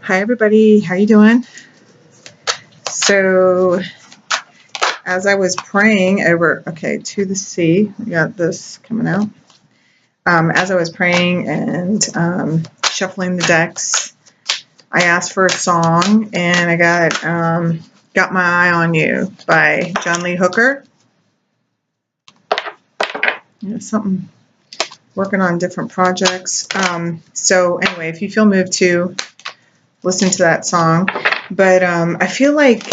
Hi everybody, how you doing? So as I was praying over, to the sea, we got this coming out. As I was praying and shuffling the decks, I asked for a song and I got My Eye on You by John Lee Hooker. Something working on different projects. So anyway, if you feel moved to listen to that song. But I feel like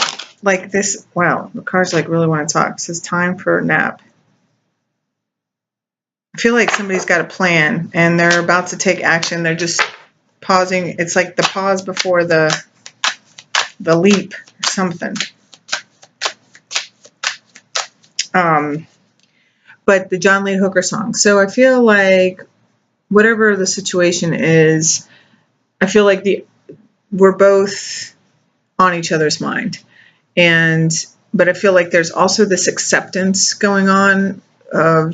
this, wow, the cards like really want to talk. It says time for a nap. I feel like somebody's got a plan and they're about to take action. They're just pausing. It's like the pause before the leap or something. But the John Lee Hooker song. So I feel like whatever the situation is, I feel like we're both on each other's mind. But I feel like there's also this acceptance going on of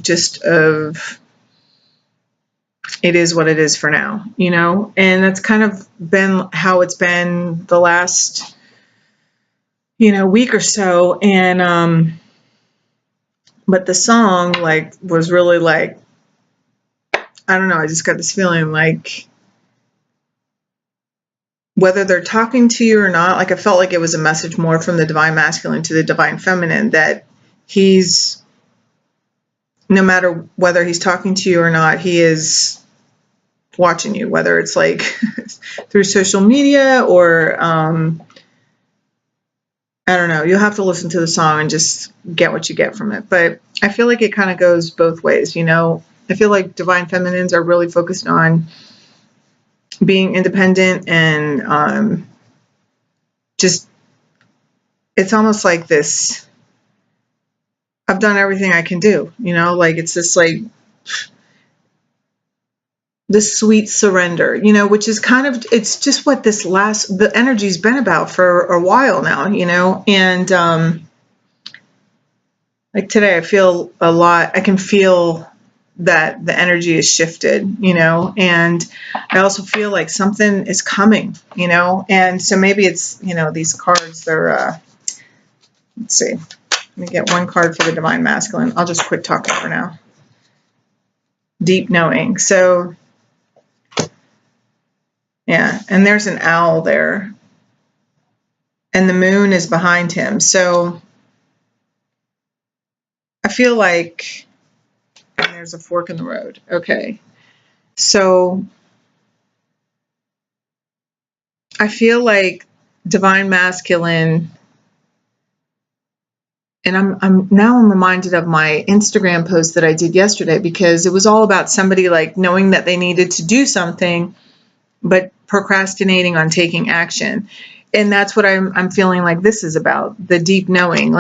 it is what it is for now, and that's kind of been how it's been the last, week or so. And, but the song was really I don't know, I just got this feeling whether they're talking to you or not, I felt like it was a message more from the divine masculine to the divine feminine, that he's, no matter whether he's talking to you or not, he is watching you, whether it's through social media or, I don't know, you'll have to listen to the song and just get what you get from it. But I feel like it kind of goes both ways, I feel like divine feminines are really focused on being independent and just, it's almost like this, I've done everything I can do, it's this sweet surrender, which is kind of, it's just what the energy's been about for a while now, and today I feel a lot, I can feel that the energy is shifted, and I also feel like something is coming, and so maybe it's, these cards, they're, let's see, let me get one card for the divine masculine. I'll just quit talking for now. Deep knowing. So, yeah, and there's an owl there, and the moon is behind him. So I feel like, and there's a fork in the road. Okay. So I feel like divine masculine, and I'm reminded of my Instagram post that I did yesterday, because it was all about somebody knowing that they needed to do something, but procrastinating on taking action. And that's what I'm feeling like this is about, the deep knowing,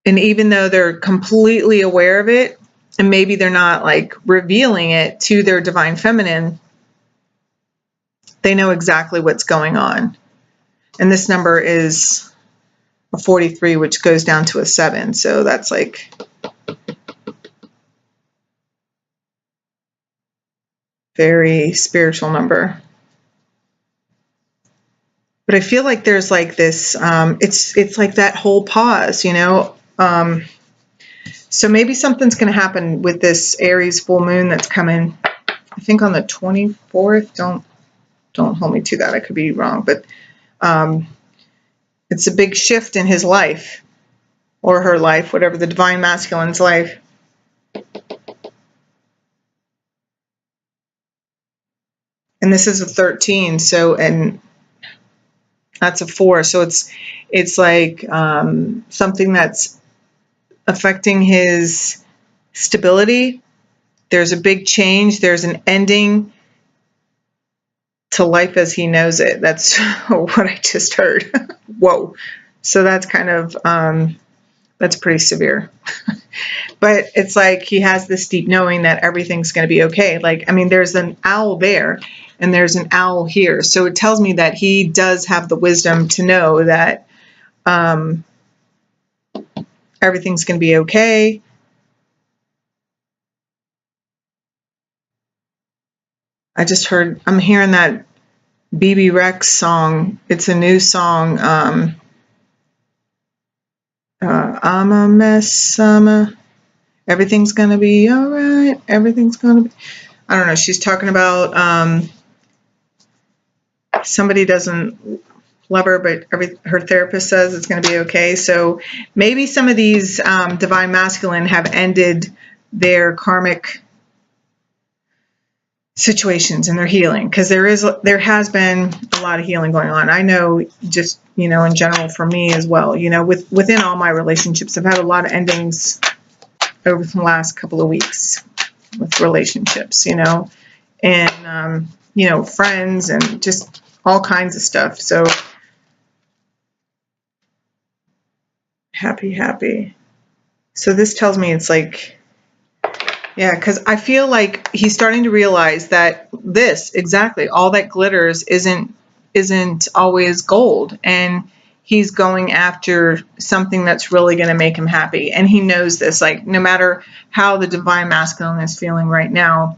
and even though they're completely aware of it, and maybe they're not revealing it to their divine feminine, they know exactly what's going on. And this number is a 43, which goes down to a 7. So that's very spiritual number. But I feel like there's this, it's like that whole pause, so maybe something's going to happen with this Aries full moon that's coming, I think on the 24th. Don't hold me to that. I could be wrong, but it's a big shift in his life or her life, whatever, the divine masculine's life. And this is a 13, so, and that's a 4. So it's something that's affecting his stability. There's a big change. There's an ending to life as he knows it. That's what I just heard. Whoa. So that's kind of, that's pretty severe. But it's he has this deep knowing that everything's going to be okay. There's an owl there and there's an owl here. So it tells me that he does have the wisdom to know that everything's going to be okay. I just heard, I'm hearing that BB Rex song. It's a new song. I'm a mess. Everything's gonna be all right. Everything's gonna be. I don't know. She's talking about somebody doesn't love her, but her therapist says it's going to be okay. So maybe some of these divine masculine have ended their karmic situations and they're healing, because there has been a lot of healing going on. I know, just in general for me as well, within all my relationships, I've had a lot of endings over the last couple of weeks with relationships, and friends and just all kinds of stuff. So happy. So this tells me it's like, yeah, because I feel like he's starting to realize that this, exactly, all that glitters isn't always gold, and he's going after something that's really going to make him happy. And he knows this, like, no matter how the divine masculine is feeling right now,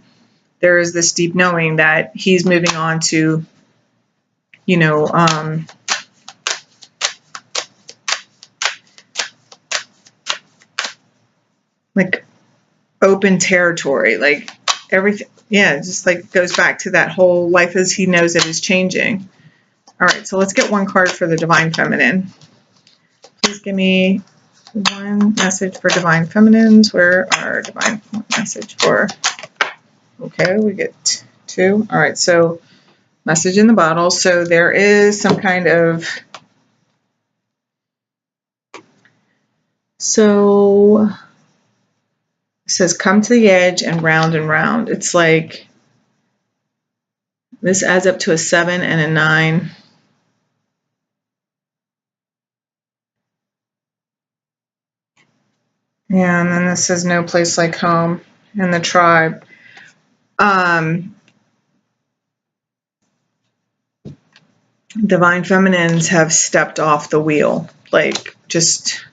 there is this deep knowing that he's moving on to, like open territory, like everything. Yeah, just like goes back to that whole life as he knows it is changing. All right, so let's get one card for the divine feminine. Please give me one message for divine feminines. Where are divine message for? Okay, we get two. All right, so message in the bottle. So there is some kind of, so it says come to the edge and round and round. It's like this adds up to a 7 and a 9. Yeah, and then this says no place like home in the tribe. Divine feminines have stepped off the wheel, like just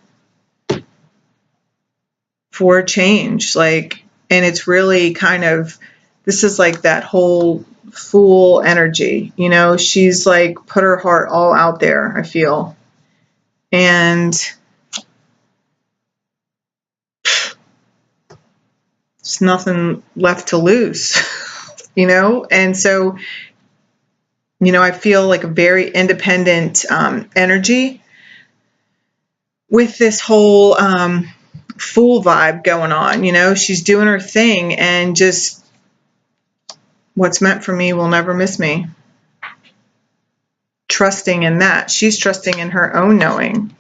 for change, like, and it's really kind of, this is like that whole fool energy, she's like put her heart all out there, I feel, and there's nothing left to lose, and so, I feel like a very independent energy with this whole fool vibe going on. She's doing her thing, and just what's meant for me will never miss me. Trusting in that. She's trusting in her own knowing,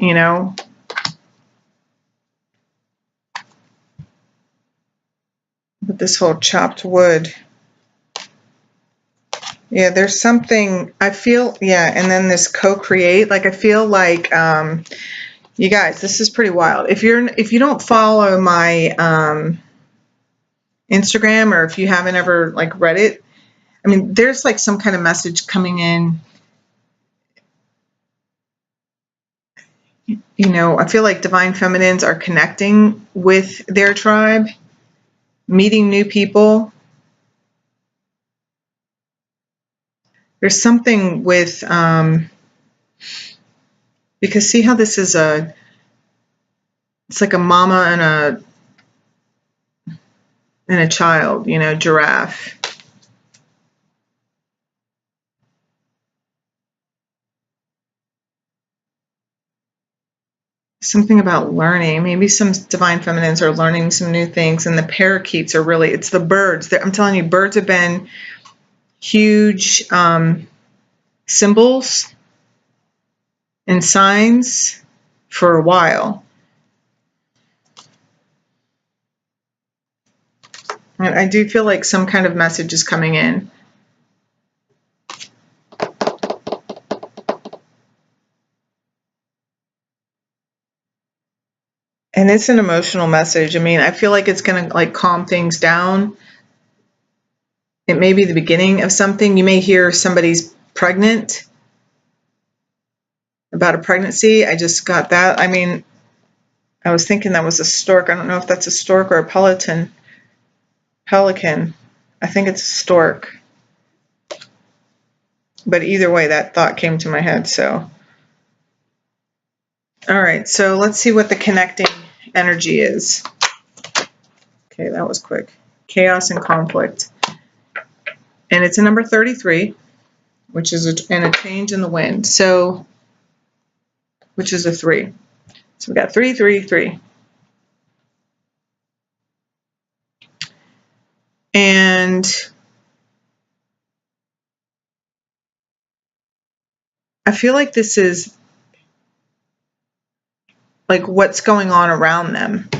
But this whole chopped wood. Yeah, there's something, I feel, yeah, and then this co-create, like I feel like, you guys, this is pretty wild. If you don't follow my Instagram, or if you haven't ever like read it, I mean, there's like some kind of message coming in. I feel like divine feminines are connecting with their tribe, meeting new people. There's something with, because see how this is it's like a mama and a child, giraffe. Something about learning. Maybe some divine feminines are learning some new things, and the parakeets are really, it's the birds. I'm telling you, birds have been huge symbols and signs for a while. And I do feel like some kind of message is coming in. And it's an emotional message. I mean, I feel like it's going to like calm things down. It may be the beginning of something. You may hear somebody's pregnant, about a pregnancy. I just got that. I mean, I was thinking that was a stork. I don't know if that's a stork or a pelican. I think it's a stork. But either way, that thought came to my head. So, all right. So let's see what the connecting energy is. Okay, that was quick. Chaos and conflict. And it's a number 33, which is a change in the wind. So, which is a 3. So we got 3, 3, 3. And I feel like this is like what's going on around them.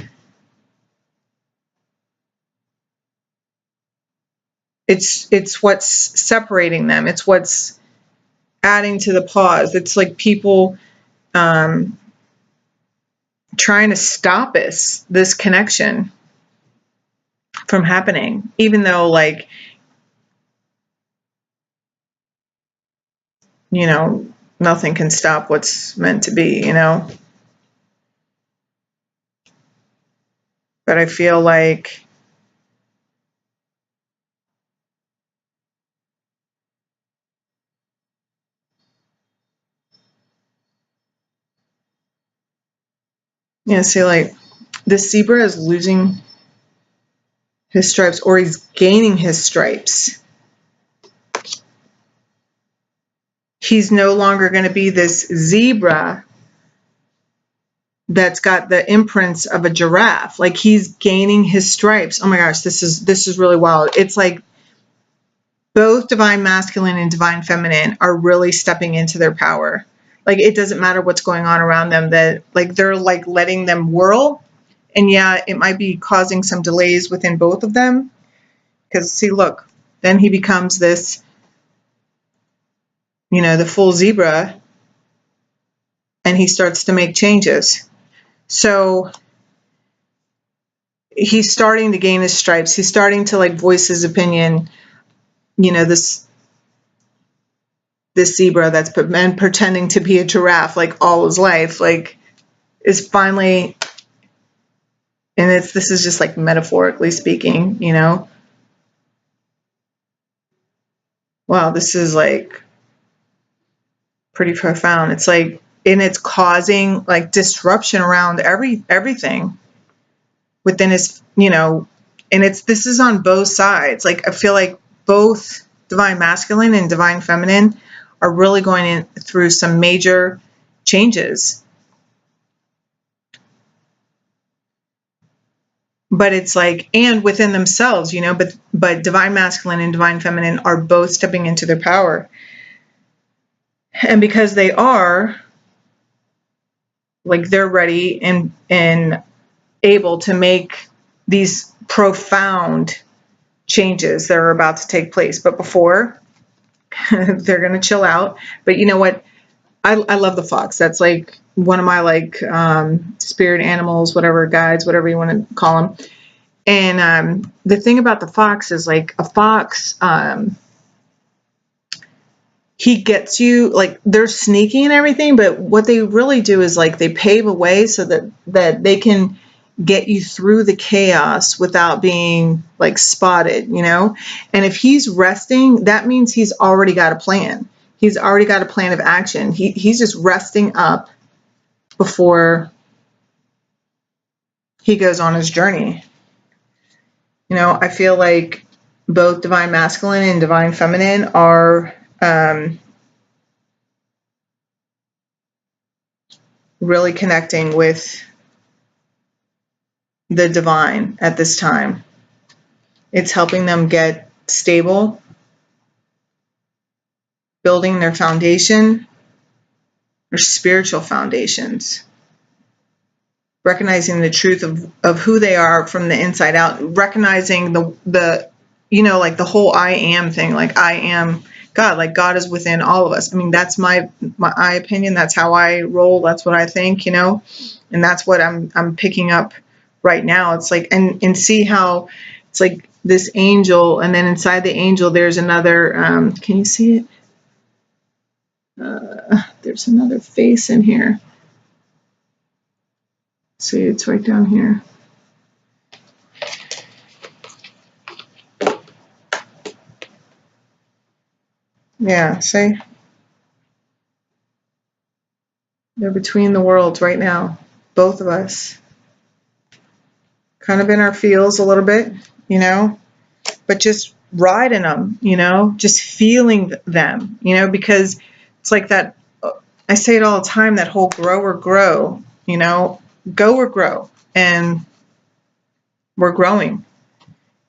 It's what's separating them. It's what's adding to the pause. It's like people trying to stop this connection from happening, even though, like, you know, nothing can stop what's meant to be, you know. But I feel like see, like, this zebra is losing his stripes, or he's gaining his stripes. He's no longer going to be this zebra that's got the imprints of a giraffe. Like, he's gaining his stripes. Oh my gosh, this is really wild. It's like both divine masculine and divine feminine are really stepping into their power. Like, it doesn't matter what's going on around them, that like they're like letting them whirl. And yeah, it might be causing some delays within both of them. Because see, look, then he becomes this, you know, the full zebra, and he starts to make changes. So he's starting to gain his stripes. He's starting to like voice his opinion. You know, this zebra that's been pretending to be a giraffe like all his life, like, is finally, and this is just like metaphorically speaking, you know. Wow, this is like pretty profound. It's like, and it's causing like disruption around everything within his, you know, and this is on both sides. Like, I feel like both divine masculine and divine feminine are really going through some major changes. But it's like, and within themselves, you know, but divine masculine and divine feminine are both stepping into their power. And because they are, like, they're ready and able to make these profound changes that are about to take place. But before, they're going to chill out. But you know what? I love the fox. That's like one of my like spirit animals, whatever, guides, whatever you want to call them. And the thing about the fox is, like, a fox, he gets you, like, they're sneaky and everything, but what they really do is, like, they pave a way so that they can get you through the chaos without being, like, spotted, you know. And if he's resting, that means he's already got a plan. He's already got a plan of action. He's just resting up before he goes on his journey. You know, I feel like both divine masculine and divine feminine are really connecting with the divine at this time. It's helping them get stable, building their foundation, their spiritual foundations, recognizing the truth of who they are from the inside out, recognizing the you know, like the whole I am thing, like I am God, like God is within all of us. I mean, that's my opinion. That's how I roll. That's what I think, you know, and that's what I'm picking up right now. It's like, and see how it's like this angel, and then inside the angel, there's another, can you see it? There's another face in here. See, it's right down here. Yeah, see? They're between the worlds right now. Both of us. Kind of in our feels a little bit, you know? But just riding them, you know? Just feeling them, you know? Because it's like that, I say it all the time, that whole grow or grow, you know? Go or grow. And we're growing.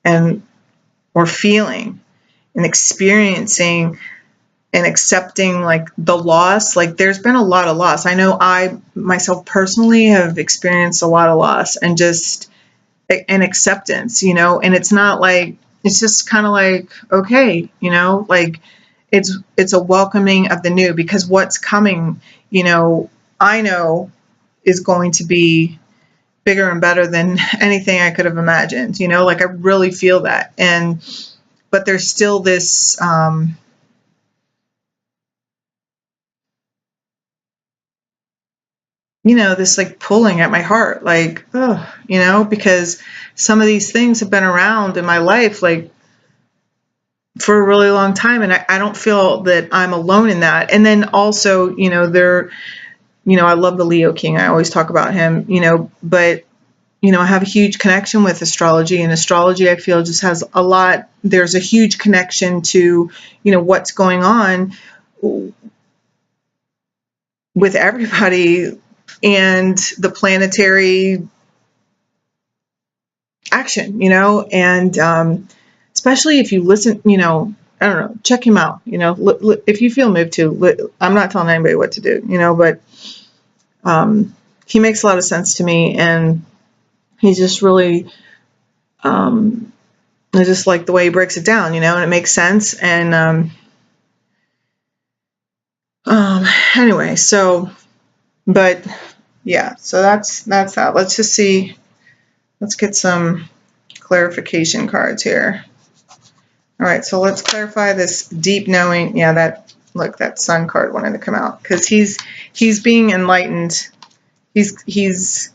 And we're feeling and experiencing and accepting like the loss. Like there's been a lot of loss. I know I myself personally have experienced a lot of loss, and just an acceptance, you know. And it's not like, it's just kind of like, okay, you know, like it's a welcoming of the new, because what's coming, you know, I know is going to be bigger and better than anything I could have imagined, you know. Like I really feel that. And but there's still this you know, this like pulling at my heart, like, oh, you know, because some of these things have been around in my life, like for a really long time. And I don't feel that I'm alone in that. And then also, you know, you know, I love the Leo King. I always talk about him, you know, but, you know, I have a huge connection with astrology, and astrology, I feel, just has a lot, there's a huge connection to, you know, what's going on with everybody and the planetary action, you know. And especially if you listen, you know, I don't know, check him out, you know, if you feel moved to. I'm not telling anybody what to do, you know, but he makes a lot of sense to me, and he's just really, I just like the way he breaks it down, you know, and it makes sense. And anyway, so, but yeah, so that's that. Let's just see. Let's get some clarification cards here. All right, so let's clarify this deep knowing. Yeah, that, look, that sun card wanted to come out because he's being enlightened. He's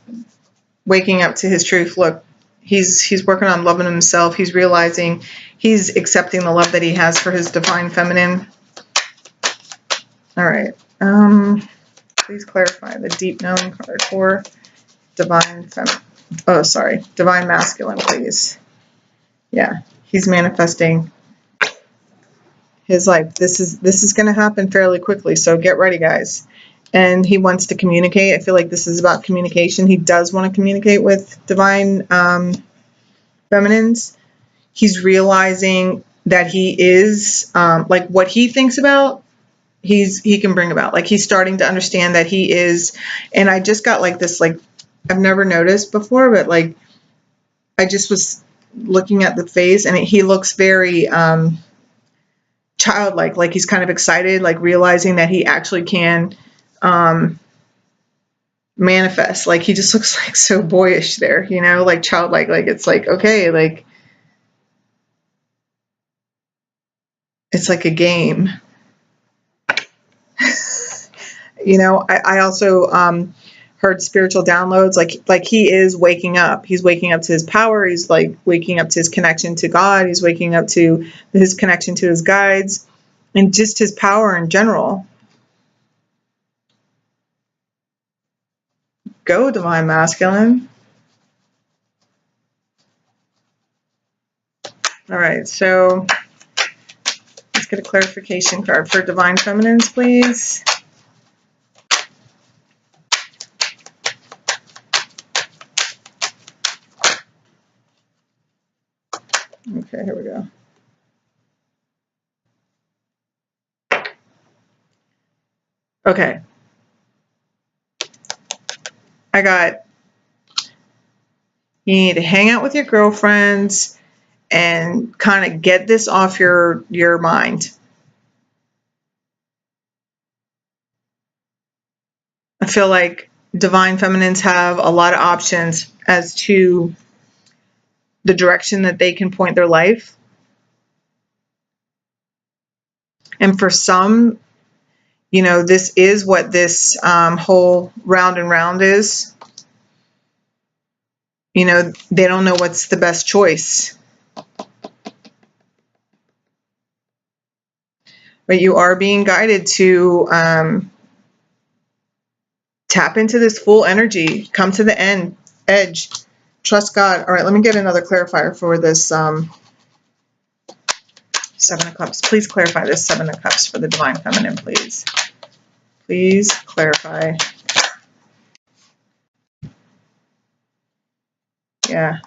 waking up to his truth. Look, he's working on loving himself. He's realizing, he's accepting the love that he has for his divine feminine. All right. Please clarify the deep knowing card for divine feminine. Oh, sorry, divine masculine, please. Yeah, he's manifesting his life. This is going to happen fairly quickly, so get ready, guys. And he wants to communicate. I feel like this is about communication. He does want to communicate with divine feminines. He's realizing that he is like what he thinks about, he can bring about. Like he's starting to understand that he is. And I just got like this, like I've never noticed before, but like I just was looking at the face, and he looks very childlike, like he's kind of excited, like realizing that he actually can manifest. Like he just looks like so boyish there, you know, like childlike. Like it's like, okay, like it's like a game. You know, I also heard spiritual downloads, like he is waking up. He's waking up to his power. He's like waking up to his connection to God. He's waking up to his connection to his guides and just his power in general. Go, divine masculine. All right, so let's get a clarification card for divine feminines, please. Okay, here we go. Okay. I got, you need to hang out with your girlfriends and kind of get this off your mind. I feel like divine feminines have a lot of options as to the direction that they can point their life. And for some, you know, this is what this whole round and round is. You know, they don't know what's the best choice. but you are being guided to tap into this full energy, come to the edge, trust God. All right, let me get another clarifier for this Seven of Cups. Please clarify this Seven of Cups for the Divine Feminine, please. Please clarify. Yeah.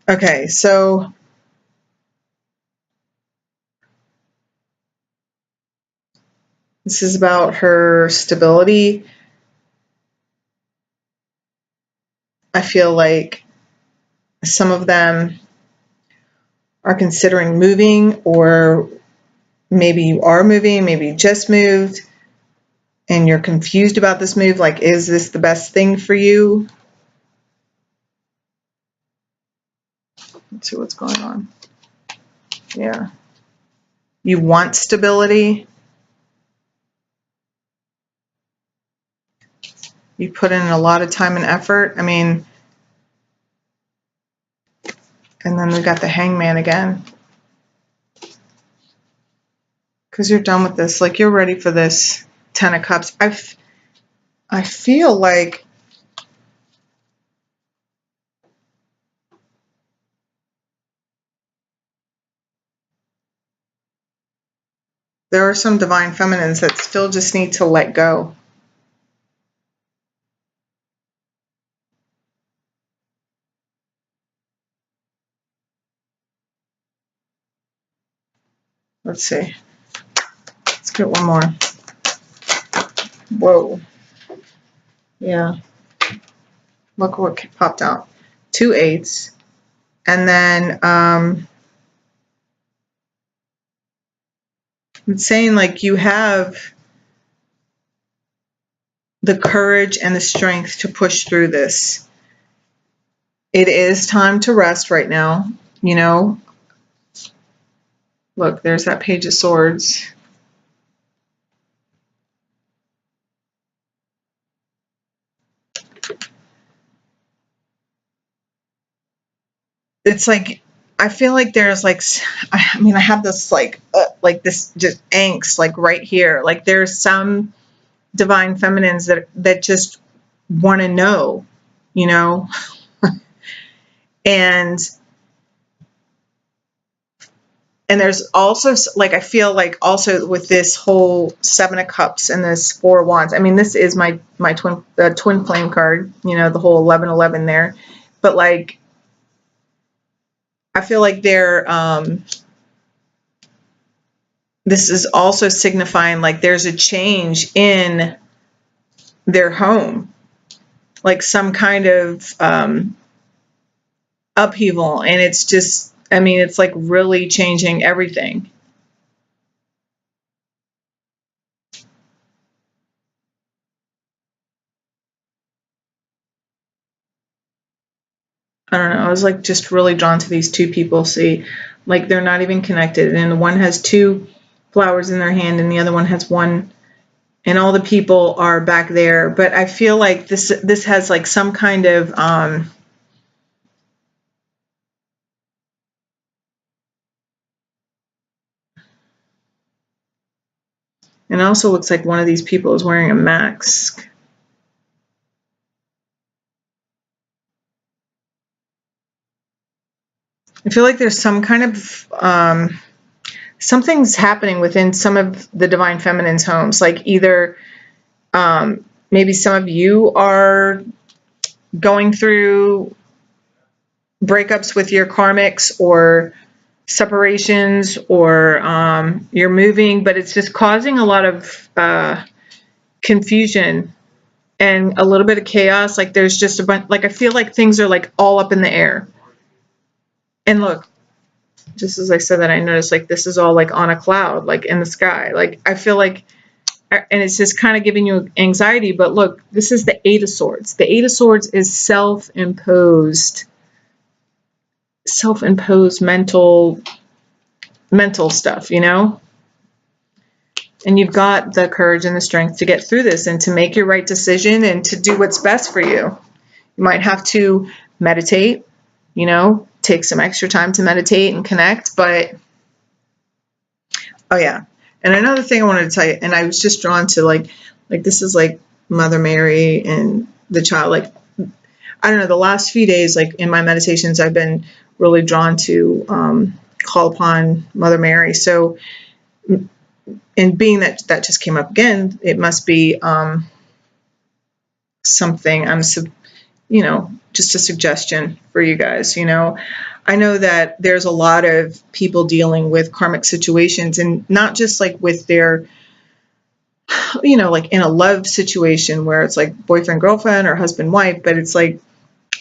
Okay, so this is about her stability. I feel like some of them are considering moving, or maybe you are moving, maybe you just moved and you're confused about this move. Like, is this the best thing for you? Let's see what's going on. Yeah. You want stability. You put in a lot of time and effort. I mean, and then we got the Hangman again. Because you're done with this. Like, you're ready for this Ten of Cups. I feel like there are some divine feminines that still just need to let go. Let's see. Let's get one more. Whoa. Yeah. Look what popped out. 2 8s. And then it's saying like you have the courage and the strength to push through this. It is time to rest right now, you know. Look, there's that Page of Swords. It's like, I feel like there's like, I mean, I have this like this just angst like right here. Like there's some divine feminines that just want to know, you know. and there's also like, I feel like also with this whole Seven of Cups and this Four of Wands. I mean, this is my twin flame card, you know, the whole 11-11 there. But like, I feel like this is also signifying like there's a change in their home, like some kind of upheaval, and it's just, I mean, it's like really changing everything. I don't know. I was like just really drawn to these two people. See, like they're not even connected, and the one has 2 flowers in their hand, and the other one has 1. And all the people are back there. But I feel like this has like some kind of and it also looks like one of these people is wearing a mask. I feel like there's some kind of something's happening within some of the divine feminine's homes. Like either maybe some of you are going through breakups with your karmics, or separations, or you're moving, but it's just causing a lot of confusion and a little bit of chaos. Like there's just a bunch, like I feel like things are like all up in the air. And look, just as I said that, I noticed like this is all like on a cloud, like in the sky. Like I feel like, and it's just kind of giving you anxiety. But look, this is the 8 of Swords. The 8 of Swords is self-imposed mental stuff, you know. And you've got the courage and the strength to get through this and to make your right decision and to do what's best for you. You might have to meditate, you know, take some extra time to meditate and connect, but Oh yeah. And another thing I wanted to tell you, and I was just drawn to like this is like Mother Mary and the child. Like, I don't know, the last few days, like in my meditations, I've been really drawn to call upon Mother Mary. So, and being that that just came up again, it must be something you know, just a suggestion for you guys. You know, I know that there's a lot of people dealing with karmic situations, and not just like with their, you know, like in a love situation where it's like boyfriend, girlfriend, or husband, wife, but it's like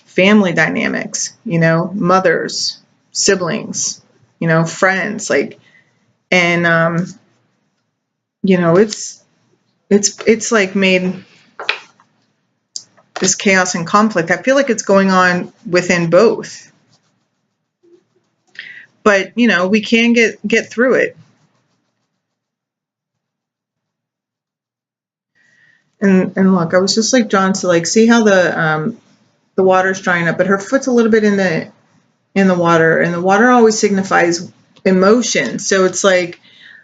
family dynamics, you know, mothers, siblings, you know, friends, like, and, you know, it's like made this chaos and conflict. I feel like it's going on within both, but you know, we can get through it. And look, I was just like drawn to like see how the water's drying up, but her foot's a little bit in the water, and the water always signifies emotion. So it's like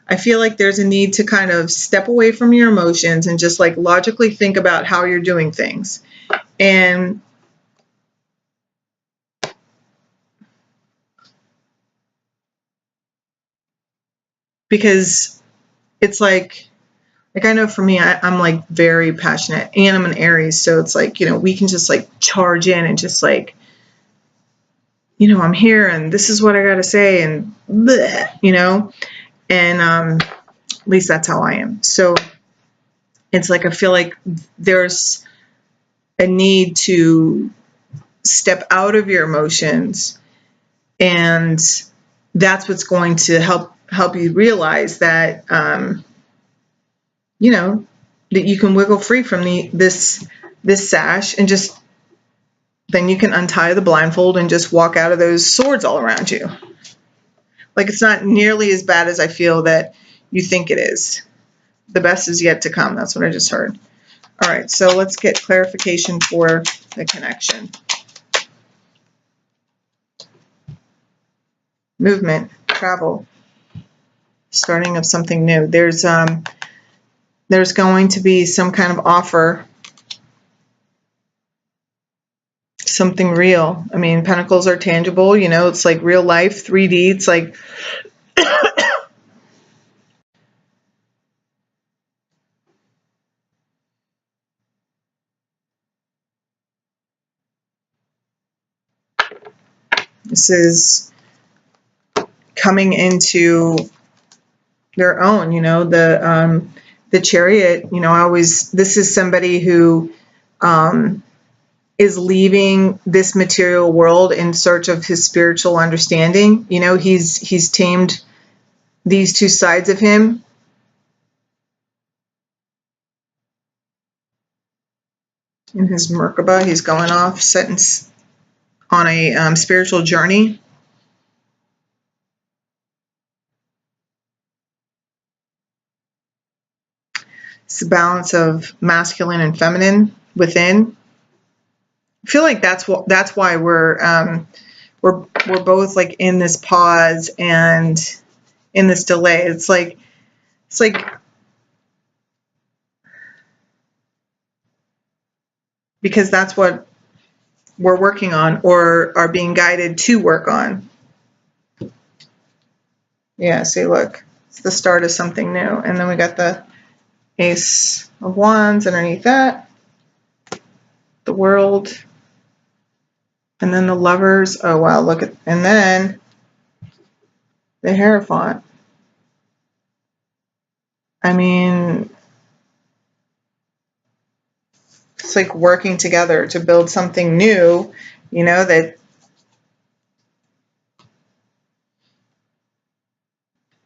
I feel like there's a need to kind of step away from your emotions and just like logically think about how you're doing things. And because it's like I know for me, I'm like very passionate, and I'm an Aries, so it's like, you know, we can just like charge in and just like, you know, I'm here and this is what I got to say, and bleh, you know, and at least that's how I am. So it's like I feel like there's a need to step out of your emotions, and that's what's going to help you realize that you know, that you can wiggle free from this sash, and just then you can untie the blindfold and just walk out of those swords all around you. Like, it's not nearly as bad as I feel that you think it is. The best is yet to come. That's what I just heard. All right, so let's get clarification for the connection. Movement, travel, starting of something new. There's going to be some kind of offer, something real. I mean, pentacles are tangible, you know, it's like real life, 3D. It's like this is coming into their own, you know, the Chariot, you know, this is somebody who is leaving this material world in search of his spiritual understanding. You know, he's tamed these two sides of him. In his Merkaba, he's going off, setting on a spiritual journey. It's the balance of masculine and feminine within. I feel like that's why we're both like in this pause and in this delay. It's like because that's what we're working on, or are being guided to work on. Yeah, see, look, it's the start of something new. And then we got the Ace of Wands underneath that, the World, and then the Lovers. Oh, wow, look at, and then the Hierophant. I mean, it's like working together to build something new, you know, that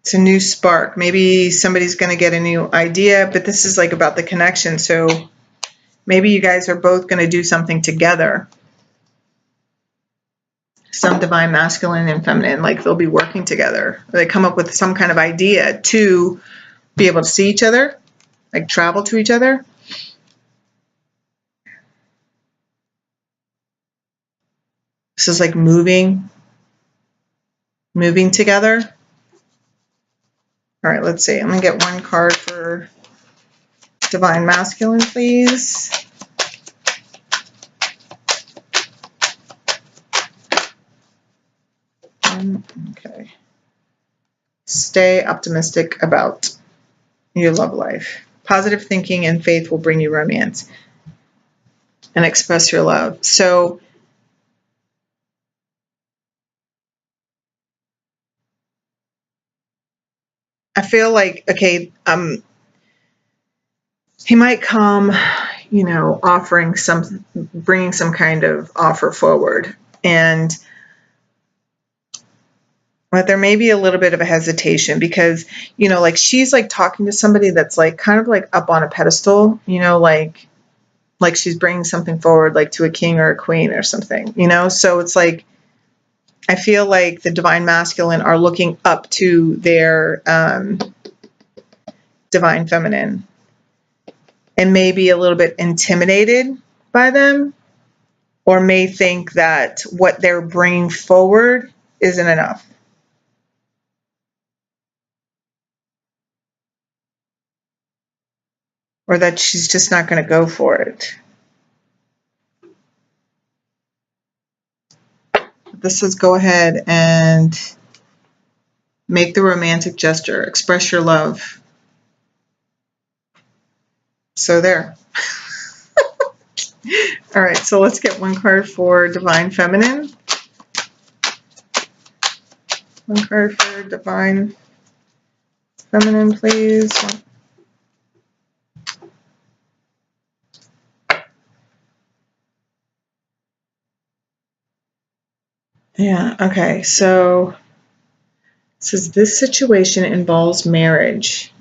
it's a new spark. Maybe somebody's going to get a new idea, but this is like about the connection. So maybe you guys are both going to do something together. Some divine masculine and feminine, like they'll be working together. They come up with some kind of idea to be able to see each other, like travel to each other. This is like moving together. All right, let's see. I'm going to get one card for Divine Masculine, please. Okay. Stay optimistic about your love life. Positive thinking and faith will bring you romance, and express your love. So I feel like, okay, he might come, you know, bringing some kind of offer forward. But there may be a little bit of a hesitation because, you know, like she's like talking to somebody that's like kind of like up on a pedestal, you know, like she's bringing something forward, like to a king or a queen or something, you know? So it's like, I feel like the Divine Masculine are looking up to their Divine Feminine and may be a little bit intimidated by them, or may think that what they're bringing forward isn't enough. Or that she's just not going to go for it. This says go ahead and make the romantic gesture. Express your love. So there. All right, so let's get one card for Divine Feminine. One card for Divine Feminine, please. Yeah, okay, so it says this situation involves marriage.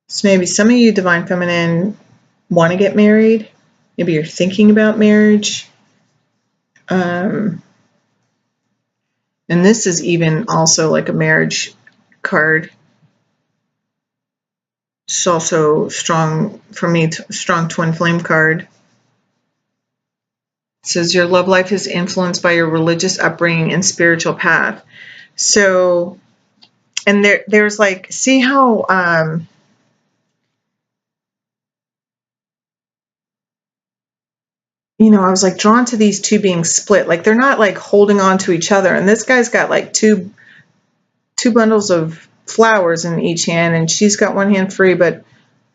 So maybe some of you Divine Feminine want to get married. Maybe you're thinking about marriage. And this is even also like a marriage card. It's also strong, for me, strong twin flame card. It says your love life is influenced by your religious upbringing and spiritual path. So, and there's like, see how, you know, I was like drawn to these two being split. Like they're not like holding on to each other. And this guy's got like two bundles of flowers in each hand, and she's got one hand free, but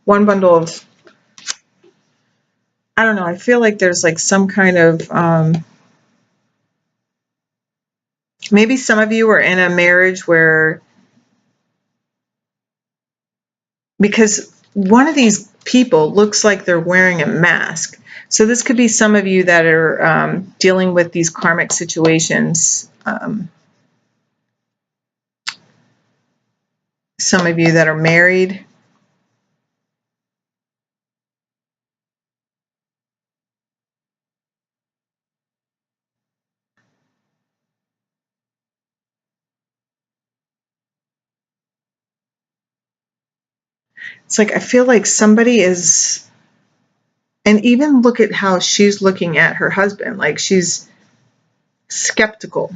one bundle of, I don't know, I feel like there's like some kind of, maybe some of you are in a marriage where, because one of these people looks like they're wearing a mask. So this could be some of you that are dealing with these karmic situations. Some of you that are married. It's like I feel like somebody is, and even look at how she's looking at her husband. Like she's skeptical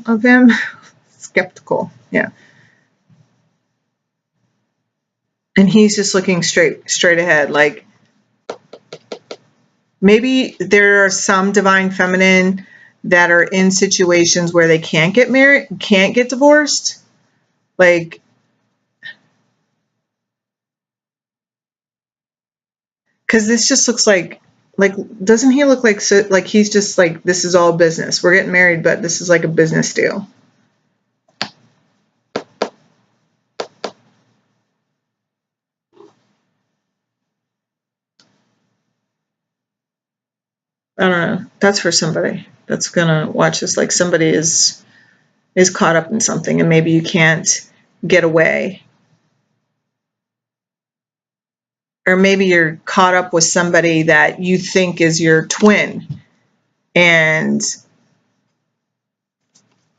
of him. Skeptical, yeah. And he's just looking straight ahead. Like maybe there are some Divine Feminine that are in situations where they can't get married, can't get divorced. Like, because this just looks like, doesn't he look like, so, like he's just like, this is all business. We're getting married, but this is like a business deal. I don't know. That's for somebody that's gonna watch this. Like somebody is caught up in something, and maybe you can't get away, or maybe you're caught up with somebody that you think is your twin, and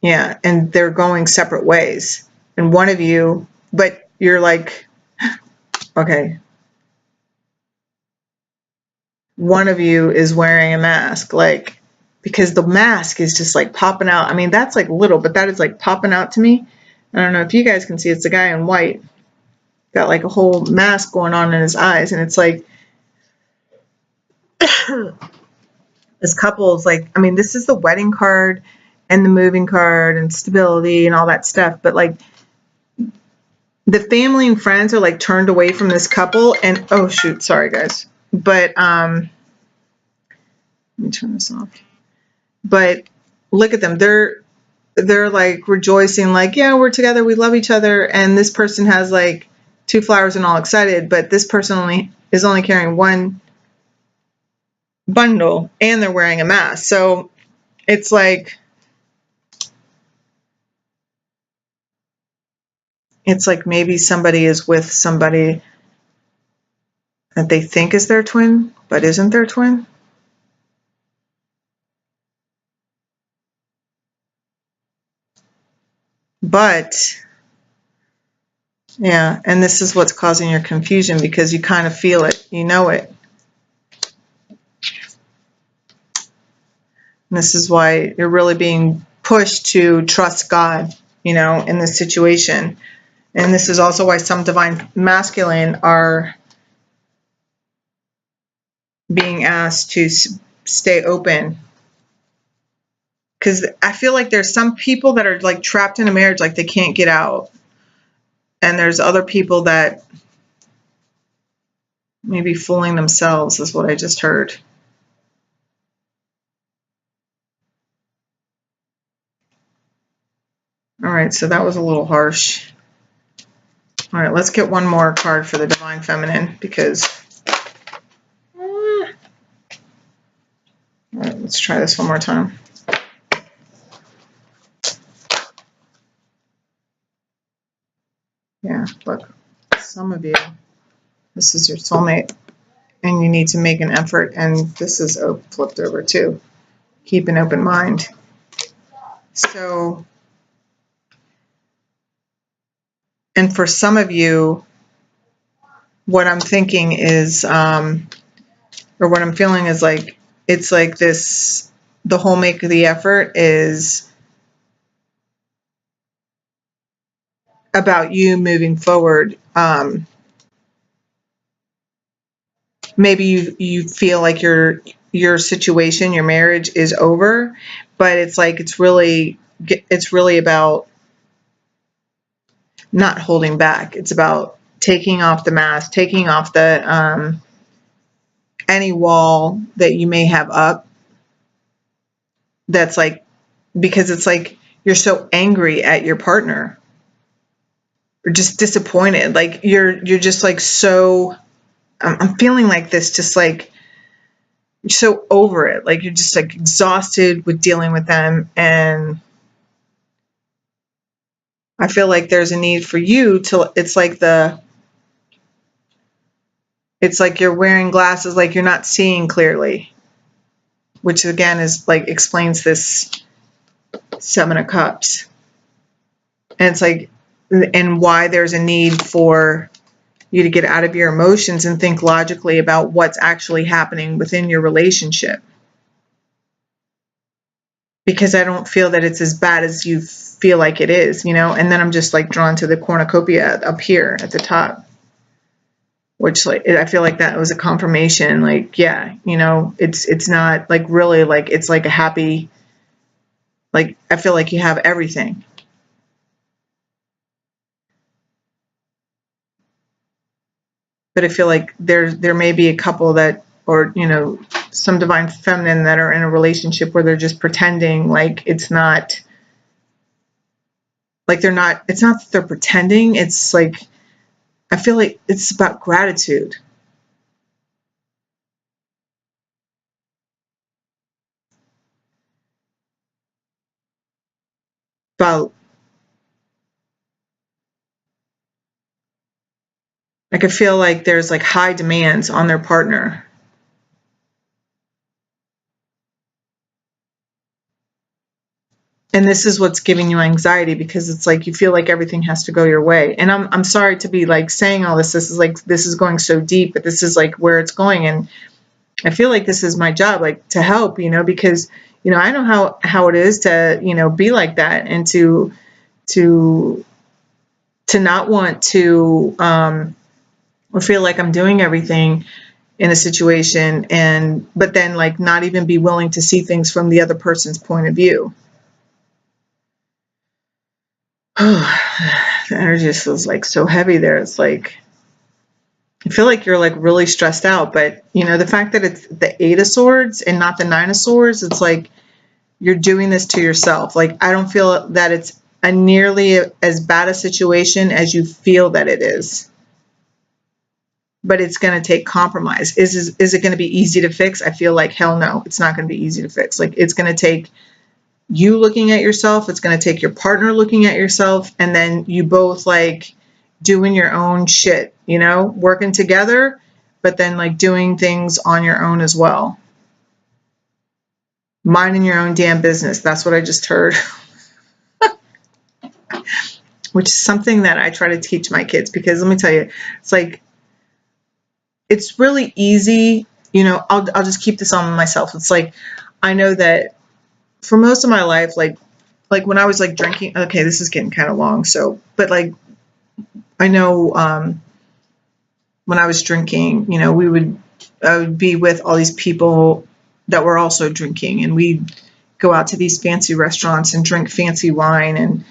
yeah, and they're going separate ways, and one of you, but you're like, okay, one of you is wearing a mask, like because the mask is just like popping out. I mean, that's like little, but that is like popping out to me. I don't know if you guys can see, it's the guy in white. Got like a whole mask going on in his eyes. And it's like, this couple is like, I mean, this is the wedding card and the moving card and stability and all that stuff. But like the family and friends are like turned away from this couple. And oh shoot, sorry guys. But let me turn this off. But look at them. They're like rejoicing, like, yeah, we're together, we love each other. And this person has like 2 flowers and all excited, but this person is only carrying 1 bundle and they're wearing a mask. So it's like maybe somebody is with somebody that they think is their twin, but isn't their twin. But yeah, and this is what's causing your confusion, because you kind of feel it, you know it. And this is why you're really being pushed to trust God, you know, in this situation. And this is also why some divine masculine are being asked to stay open. Because I feel like there's some people that are like trapped in a marriage, like they can't get out. And there's other people that may be fooling themselves, is what I just heard. All right, so that was a little harsh. All right, let's get one more card for the Divine Feminine, because... All right, let's try this one more time. Yeah, look, some of you, this is your soulmate, and you need to make an effort, and this is flipped over too. Keep an open mind. So, and for some of you, what I'm thinking is, or what I'm feeling is like, it's like this, the whole make of the effort is about you moving forward. Maybe you feel like your situation, your marriage is over, but it's like it's really about not holding back. It's about taking off the mask, taking off the any wall that you may have up. That's like, because it's like you're so angry at your partner, or just disappointed. Like you're just like so. I'm feeling like this, just like you're so over it. Like you're just like exhausted with dealing with them. And I feel like there's a need for you to, it's like you're wearing glasses, like you're not seeing clearly, which again is like explains this 7 of Cups. And it's like, and why there's a need for you to get out of your emotions and think logically about what's actually happening within your relationship. Because I don't feel that it's as bad as you feel like it is, you know. And then I'm just like drawn to the cornucopia up here at the top, which like I feel like that was a confirmation. Like, yeah, you know, it's not like really like it's like a happy, like I feel like you have everything. But I feel like there may be a couple that, or you know, some divine feminine that are in a relationship where they're just pretending like it's not, like they're not, it's not that they're pretending, it's like I feel like it's about gratitude. About, like I feel like there's like high demands on their partner. And this is what's giving you anxiety, because it's like you feel like everything has to go your way. And I'm sorry to be like saying all this. This is going so deep, but this is like where it's going. And I feel like this is my job, like to help, you know, because You know, I know how it is to, you know, be like that, and to not want to, or feel like I'm doing everything in a situation, but then like not even be willing to see things from the other person's point of view. The energy just feels like so heavy there. It's like, I feel like you're like really stressed out, but you know, the fact that it's the 8 of Swords and not the 9 of Swords, it's like you're doing this to yourself. Like, I don't feel that it's a nearly as bad a situation as you feel that it is. But it's going to take compromise. Is it going to be easy to fix? I feel like hell no, it's not going to be easy to fix. Like, it's going to take you looking at yourself, it's going to take your partner looking at yourself, and then you both like doing your own shit, you know, working together, but then like doing things on your own as well. Minding your own damn business. That's what I just heard. Which is something that I try to teach my kids, because let me tell you, it's like, it's really easy, you know, I'll just keep this on myself. It's like, I know that for most of my life, like when I was like drinking, okay, this is getting kind of long. So, but like, I know, when I was drinking, you know, I would be with all these people that were also drinking, and we'd go out to these fancy restaurants and drink fancy wine and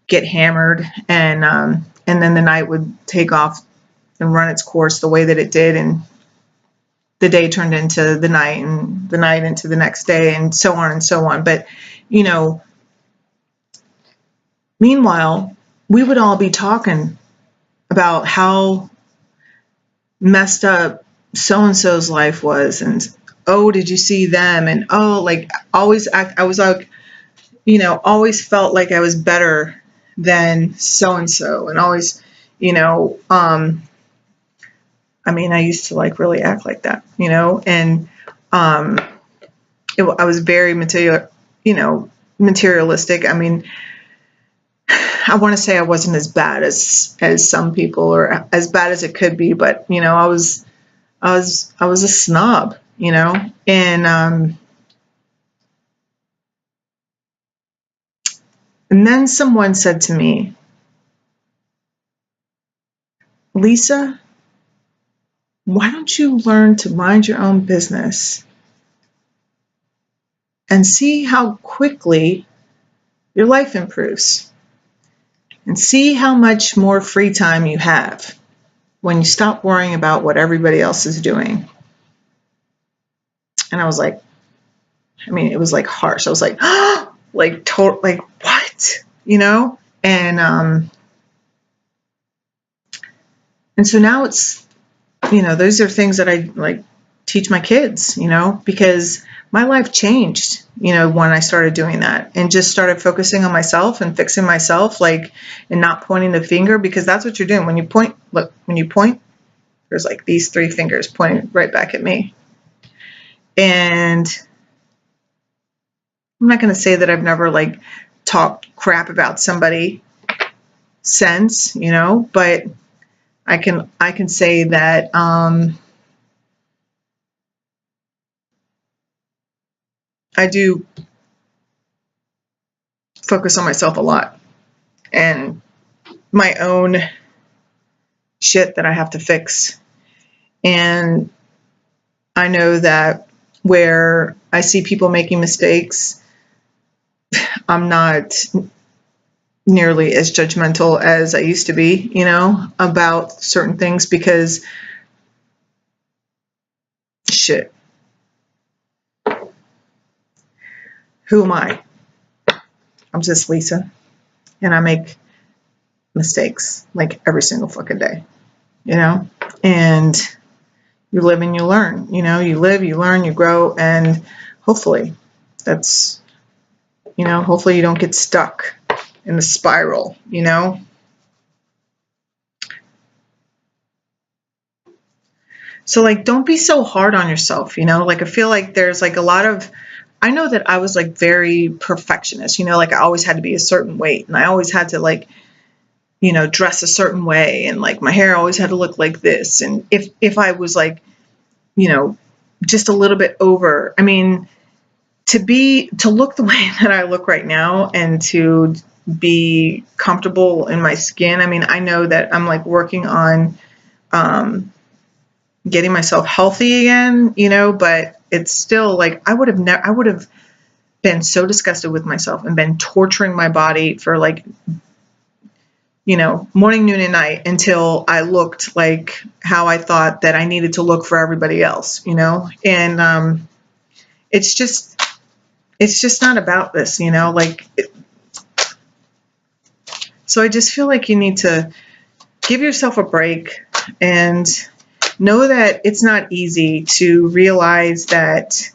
get hammered. And then the night would take off and run its course the way that it did. And the day turned into the night, and the night into the next day, and so on and so on. But, you know, meanwhile, we would all be talking about how messed up so-and-so's life was, and oh, did you see them? And oh, like I was like, you know, always felt like I was better than so-and-so, and always, you know, I mean, I used to like really act like that, you know, and I was very materialistic. I mean, I want to say I wasn't as bad as some people, or as bad as it could be, but you know, I was a snob, you know, and then someone said to me, Lisa, why don't you learn to mind your own business and see how quickly your life improves, and see how much more free time you have when you stop worrying about what everybody else is doing. And I was like, I mean, it was like harsh. I was like, oh, like what, you know? And so now it's, you know, those are things that I like teach my kids, you know, because my life changed, you know, when I started doing that, and just started focusing on myself and fixing myself, like, and not pointing the finger, because that's what you're doing. When you point, look, when you point, there's like these 3 fingers pointing right back at me. And I'm not going to say that I've never like talked crap about somebody since, you know, but I can say that I do focus on myself a lot, and my own shit that I have to fix. And I know that where I see people making mistakes, I'm not nearly as judgmental as I used to be, you know, about certain things, because shit, who am I? I'm just Lisa, and I make mistakes like every single fucking day, you know, and you live and you learn, you know, you live, you learn, you grow, and hopefully that's, you know, hopefully you don't get stuck in the spiral, you know. So like, don't be so hard on yourself, you know, like I feel like there's like a lot of, I know that I was like very perfectionist, you know, like I always had to be a certain weight, and I always had to like, you know, dress a certain way, and like my hair always had to look like this. And if I was like, you know, just a little bit over, I mean, to look the way that I look right now and to be comfortable in my skin. I mean, I know that I'm like working on getting myself healthy again, you know, but it's still like I would have been so disgusted with myself and been torturing my body for like, you know, morning, noon, and night until I looked like how I thought that I needed to look for everybody else, you know. And it's just not about this, you know, like so I just feel like you need to give yourself a break and know that it's not easy to realize that,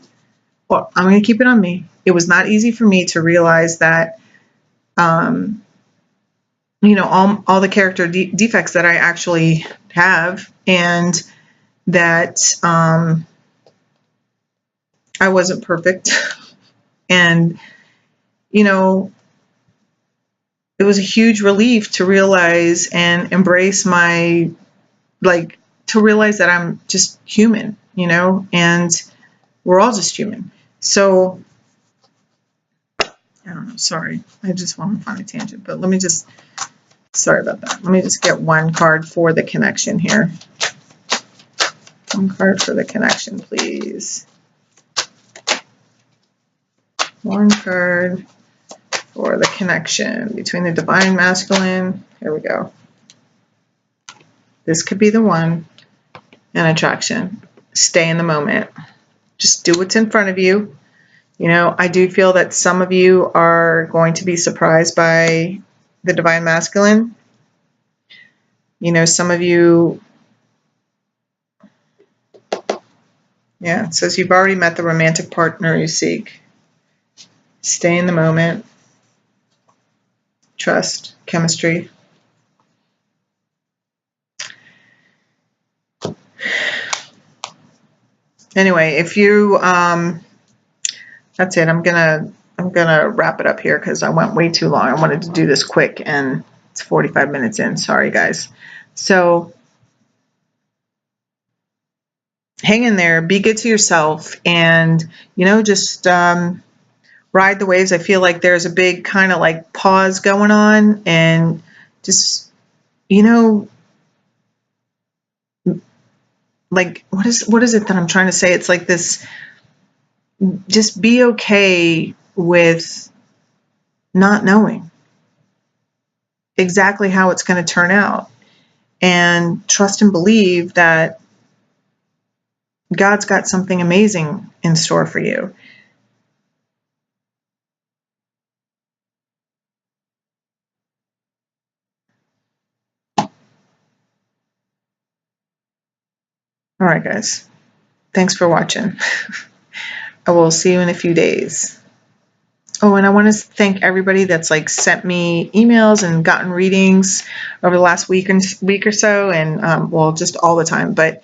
well, I'm going to keep it on me. It was not easy for me to realize that, you know, all the character defects that I actually have, and that I wasn't perfect. And, you know, it was a huge relief to realize and embrace my, like, to realize that I'm just human, you know, and we're all just human. So, I don't know, sorry. I just want to find a tangent, but let me just, sorry about that. Let me just get one card for the connection here. One card for the connection, please. One card for the connection between the divine masculine. Here we go. This could be the one. And attraction. Stay in the moment. Just do what's in front of you. You know, I do feel that some of you are going to be surprised by the divine masculine. You know, some of you, yeah, it says you've already met the romantic partner you seek. Stay in the moment. Trust. Chemistry. Anyway, if you, that's it. I'm gonna wrap it up here because I went way too long. I wanted to do this quick and it's 45 minutes in. Sorry, guys. So hang in there, be good to yourself, and, you know, just ride the waves. I feel like there's a big kind of like pause going on, and just, you know, like what is it that I'm trying to say? It's like this, just be okay with not knowing exactly how it's going to turn out, and trust and believe that God's got something amazing in store for you. All right, guys. Thanks for watching. I will see you in a few days. Oh, and I want to thank everybody that's like sent me emails and gotten readings over the last week or so, and well, just all the time. But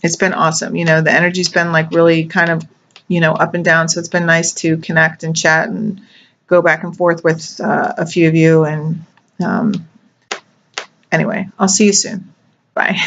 it's been awesome. You know, the energy's been like really kind of, you know, up and down. So it's been nice to connect and chat and go back and forth with a few of you. And anyway, I'll see you soon. Bye.